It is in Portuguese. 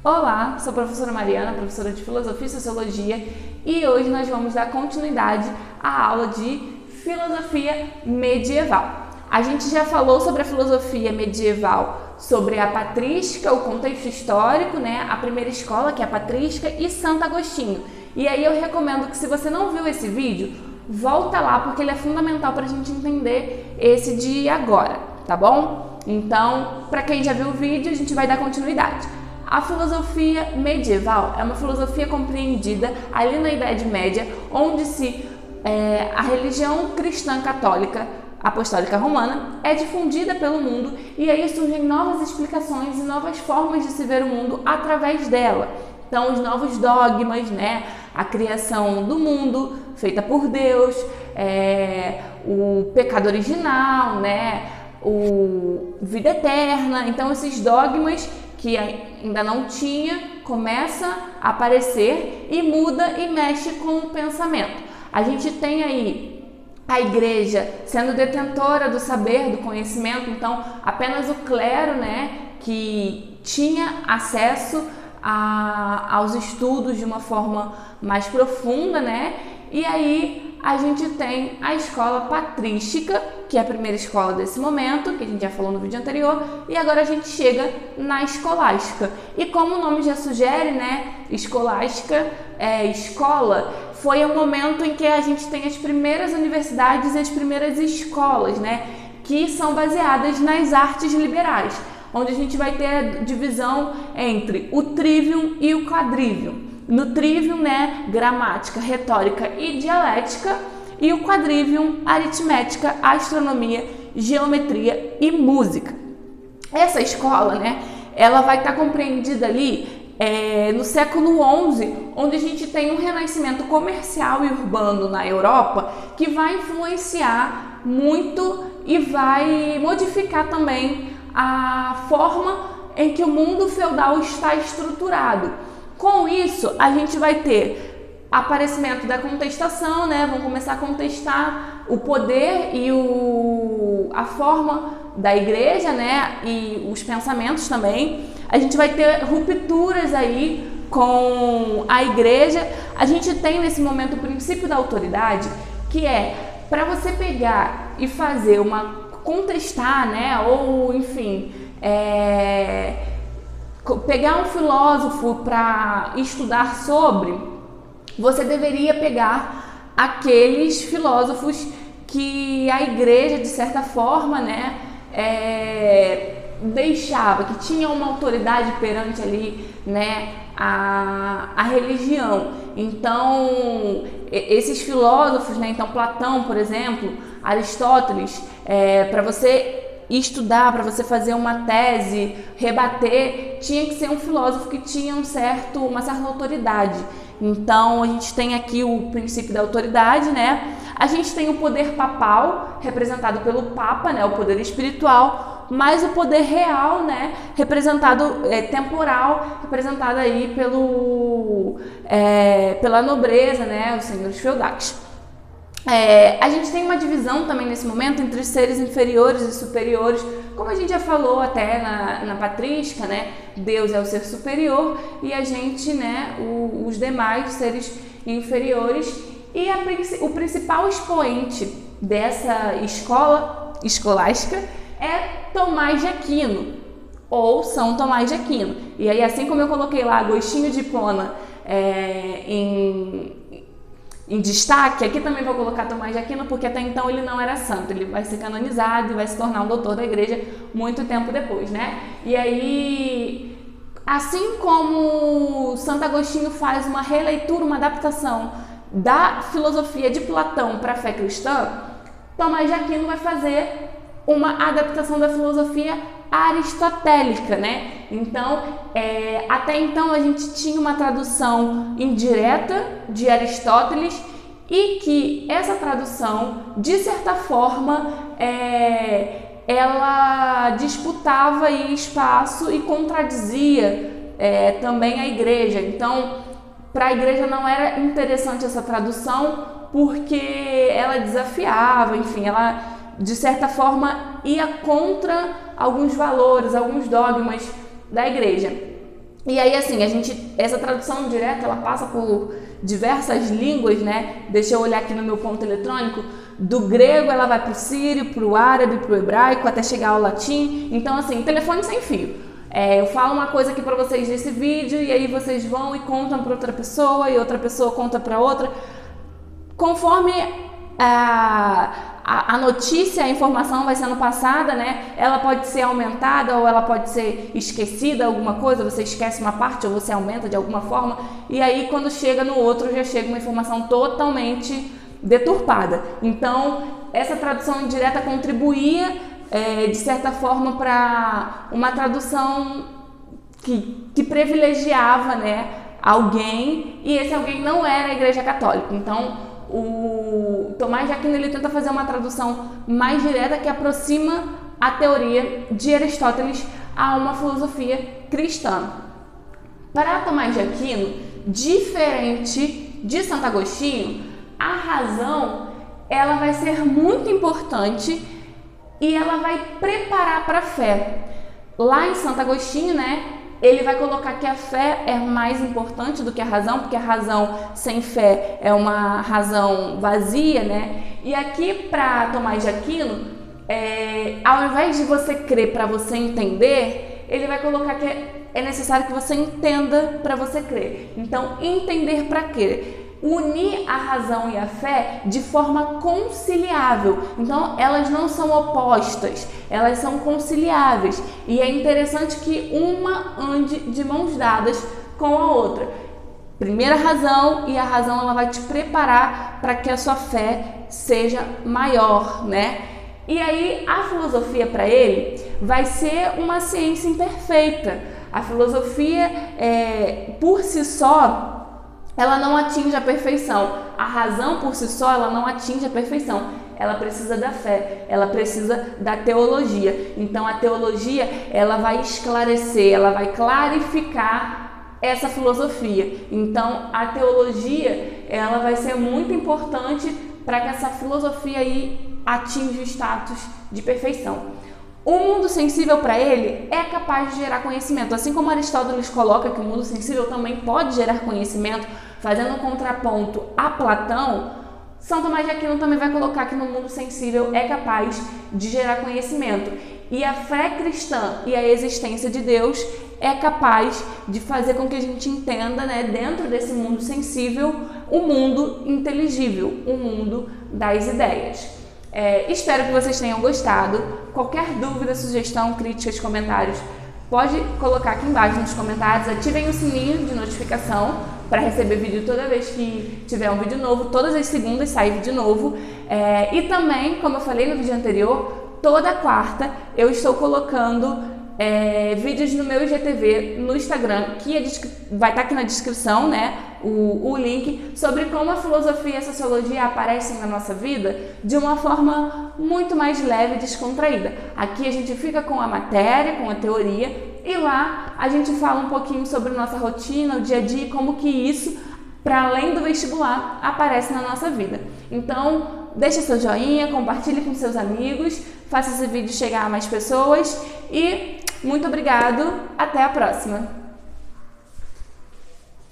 Olá, sou a professora Mariana, professora de Filosofia e Sociologia, e hoje nós vamos dar continuidade à aula de Filosofia Medieval. A gente já falou sobre a filosofia medieval, sobre a patrística, o contexto histórico, né? A primeira escola, que é a patrística, e Santo Agostinho. E aí eu recomendo que, se você não viu esse vídeo, volta lá, porque ele é fundamental para a gente entender esse de agora, tá bom? Então, para quem já viu o vídeo, a gente vai dar continuidade. A filosofia medieval é uma filosofia compreendida ali na Idade Média, onde a religião cristã católica apostólica romana é difundida pelo mundo, e aí surgem novas explicações e novas formas de se ver o mundo através dela. Então, os novos dogmas, né? A criação do mundo feita por Deus, o pecado original, né? O vida eterna. Então, esses dogmas que ainda não tinha, começa a aparecer e muda e mexe com o pensamento. A gente tem aí a igreja sendo detentora do saber, do conhecimento, então apenas o clero, né, que tinha acesso aos estudos de uma forma mais profunda, né? E aí a gente tem a escola patrística, que é a primeira escola desse momento, que a gente já falou no vídeo anterior, e agora a gente chega na escolástica. E como o nome já sugere, né, escolástica é escola, foi o momento em que a gente tem as primeiras universidades e as primeiras escolas, né, que são baseadas nas artes liberais, onde a gente vai ter a divisão entre o trivium e o quadrivium. No trivium, né, gramática, retórica e dialética, e o quadrivium, aritmética, astronomia, geometria e música. Essa escola, né, ela vai estar compreendida ali no século XI, onde a gente tem um renascimento comercial e urbano na Europa, que vai influenciar muito e vai modificar também a forma em que o mundo feudal está estruturado. Com isso, a gente vai ter aparecimento da contestação, né? Vão começar a contestar o poder e a forma da igreja, né? E os pensamentos também. A gente vai ter rupturas aí com a igreja. A gente tem nesse momento o princípio da autoridade, que é para você pegar e fazer contestar, né? Ou enfim, pegar um filósofo para estudar sobre, você deveria pegar aqueles filósofos que a igreja, de certa forma, né, deixava, que tinham uma autoridade perante ali, né, a religião. Então, esses filósofos, né, então Platão, por exemplo, Aristóteles, para você estudar, para você fazer uma tese, rebater, tinha que ser um filósofo que tinha uma certa autoridade. Então, a gente tem aqui o princípio da autoridade, né? A gente tem o poder papal, representado pelo Papa, né? O poder espiritual, mas o poder real, né? Representado, temporal, representado aí pela nobreza, né? Os senhores feudais. A gente tem uma divisão também nesse momento entre seres inferiores e superiores, como a gente já falou até na patrística, né? Deus é o ser superior e a gente, né, os demais seres inferiores. E o principal expoente dessa escola escolástica é Tomás de Aquino, ou São Tomás de Aquino. E aí, assim como eu coloquei lá Agostinho de Hipona em destaque, aqui também vou colocar Tomás de Aquino, porque até então ele não era santo, ele vai ser canonizado e vai se tornar um doutor da igreja muito tempo depois, né? E aí, assim como Santo Agostinho faz uma releitura, uma adaptação da filosofia de Platão para a fé cristã, Tomás de Aquino vai fazer uma adaptação da filosofia aristotélica, né? Então, até então a gente tinha uma tradução indireta de Aristóteles, e que essa tradução, de certa forma, ela disputava aí espaço e contradizia também a igreja. Então, para a igreja não era interessante essa tradução, porque ela desafiava, enfim, ela de certa forma ia contra alguns valores, alguns dogmas da igreja. E aí, assim, essa tradução direta, ela passa por diversas línguas, né? Deixa eu olhar aqui no meu ponto eletrônico. Do grego, ela vai para o sírio, para o árabe, para o hebraico, até chegar ao latim. Então, assim, telefone sem fio. Eu falo uma coisa aqui para vocês nesse vídeo e aí vocês vão e contam para outra pessoa e outra pessoa conta para outra. Conforme a notícia, a informação vai sendo passada, né? Ela pode ser aumentada ou ela pode ser esquecida, alguma coisa, você esquece uma parte ou você aumenta de alguma forma, e aí quando chega no outro já chega uma informação totalmente deturpada. Então, essa tradução indireta contribuía, de certa forma, para uma tradução que privilegiava, né, alguém, e esse alguém não era a Igreja Católica. Então, o Tomás de Aquino ele tenta fazer uma tradução mais direta que aproxima a teoria de Aristóteles a uma filosofia cristã. Para Tomás de Aquino, diferente de Santo Agostinho, a razão ela vai ser muito importante e ela vai preparar para a fé. Lá em Santo Agostinho, né, ele vai colocar que a fé é mais importante do que a razão, porque a razão sem fé é uma razão vazia, né? E aqui para Tomás de Aquino, ao invés de você crer para você entender, ele vai colocar que é necessário que você entenda para você crer. Então, entender para quê? Unir a razão e a fé de forma conciliável. Então, elas não são opostas, elas são conciliáveis. E é interessante que uma ande de mãos dadas com a outra. Primeiro a razão, e a razão ela vai te preparar para que a sua fé seja maior, né? E aí, a filosofia para ele vai ser uma ciência imperfeita. A filosofia, por si só, ela não atinge a perfeição. A razão por si só, ela não atinge a perfeição. Ela precisa da fé, ela precisa da teologia. Então a teologia, ela vai esclarecer, ela vai clarificar essa filosofia. Então a teologia, ela vai ser muito importante para que essa filosofia aí atinja o status de perfeição. O mundo sensível para ele é capaz de gerar conhecimento. Assim como Aristóteles coloca que o mundo sensível também pode gerar conhecimento, fazendo um contraponto a Platão, São Tomás de Aquino também vai colocar que no mundo sensível é capaz de gerar conhecimento. E a fé cristã e a existência de Deus é capaz de fazer com que a gente entenda, né, dentro desse mundo sensível, o mundo inteligível, o mundo das ideias. Espero que vocês tenham gostado. Qualquer dúvida, sugestão, críticas, comentários, pode colocar aqui embaixo nos comentários. Ativem o sininho de notificação para receber vídeo toda vez que tiver um vídeo novo. Todas as segundas sai vídeo novo. E também, como eu falei no vídeo anterior, toda quarta eu estou colocando vídeos no meu IGTV no Instagram, que vai estar aqui na descrição, né, o link, sobre como a filosofia e a sociologia aparecem na nossa vida de uma forma muito mais leve e descontraída. Aqui a gente fica com a matéria, com a teoria, e lá a gente fala um pouquinho sobre nossa rotina, o dia a dia, e como que isso, para além do vestibular, aparece na nossa vida. Então, deixa seu joinha, compartilhe com seus amigos, faça esse vídeo chegar a mais pessoas e muito obrigado, até a próxima!